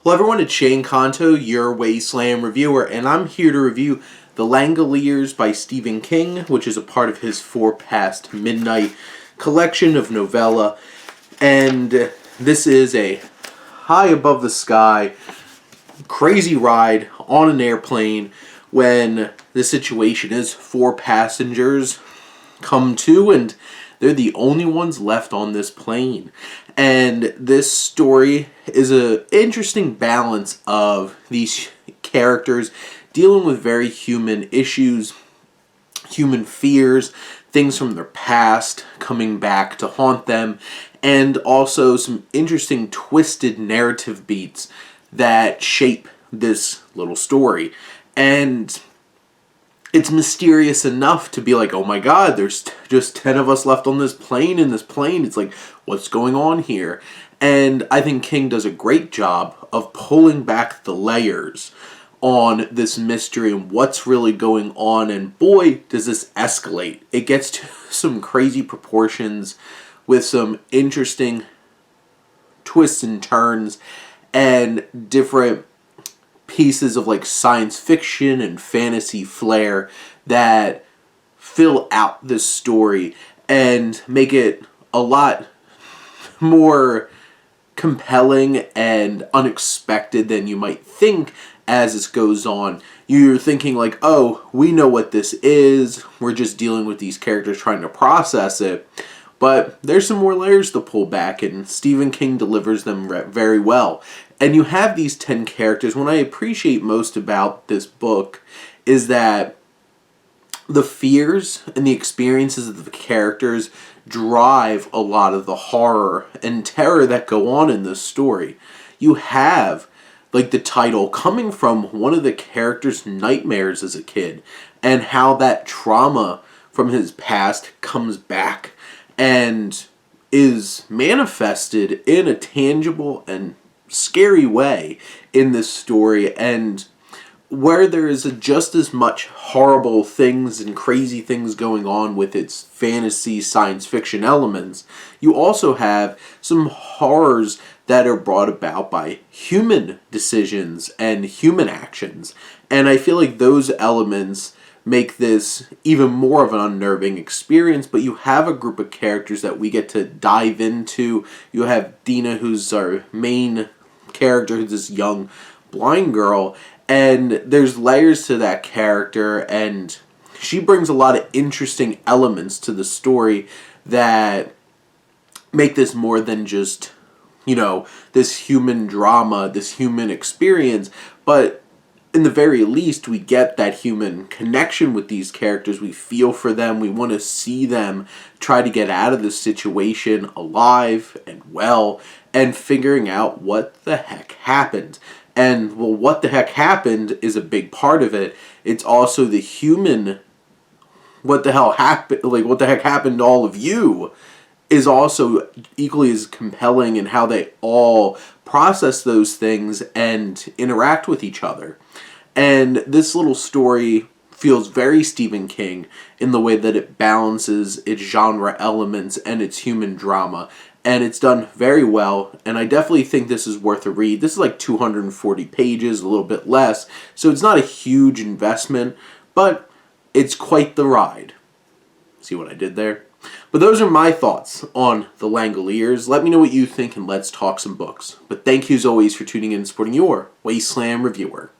Hello everyone, it's Shane Kanto, your Wasteland reviewer, and I'm here to review The Langoliers by Stephen King, which is a part of his For Past Midnight collection of novella. And this is a high above the sky, crazy ride on an airplane when the situation is four passengers come to and they're the only ones left on this plane. And this story is an interesting balance of these characters dealing with very human issues, human fears, things from their past coming back to haunt them, and also some interesting twisted narrative beats that shape this little story. And it's mysterious enough to be like, oh my god, there's just 10 of us left on this plane. It's like, what's going on here? And I think King does a great job of pulling back the layers on this mystery and what's really going on. And boy, does this escalate. It gets to some crazy proportions with some interesting twists and turns and different pieces of like science fiction and fantasy flair that fill out this story and make it a lot more compelling and unexpected than you might think as this goes on. You're thinking like, oh, we know what this is. We're just dealing with these characters trying to process it. But there's some more layers to pull back, and Stephen King delivers them very well. And you have these 10 characters. What I appreciate most about this book is that the fears and the experiences of the characters drive a lot of the horror and terror that go on in this story. You have, like, the title coming from one of the characters' nightmares as a kid, and how that trauma from his past comes back and is manifested in a tangible and scary way in this story. And where there is just as much horrible things and crazy things going on with its fantasy science fiction elements, you also have some horrors that are brought about by human decisions and human actions. And I feel like those elements make this even more of an unnerving experience. But you have a group of characters that we get to dive into. You have Dinah, who's our main character, who's this young blind girl, and there's layers to that character, and she brings a lot of interesting elements to the story that make this more than just, this human drama, this human experience, but in the very least, we get that human connection with these characters. We feel for them. We want to see them try to get out of this situation alive and well and figuring out what the heck happened. And, well, what the heck happened is a big part of it. It's also the human, what the hell happened, like, what the heck happened to all of you is also equally as compelling in how they all process those things and interact with each other. And this little story feels very Stephen King in the way that it balances its genre elements and its human drama. And it's done very well, and I definitely think this is worth a read. This is like 240 pages, a little bit less, so it's not a huge investment, but it's quite the ride. See what I did there? But those are my thoughts on The Langoliers. Let me know what you think, and let's talk some books. But thank you as always for tuning in and supporting your Wasteland reviewer.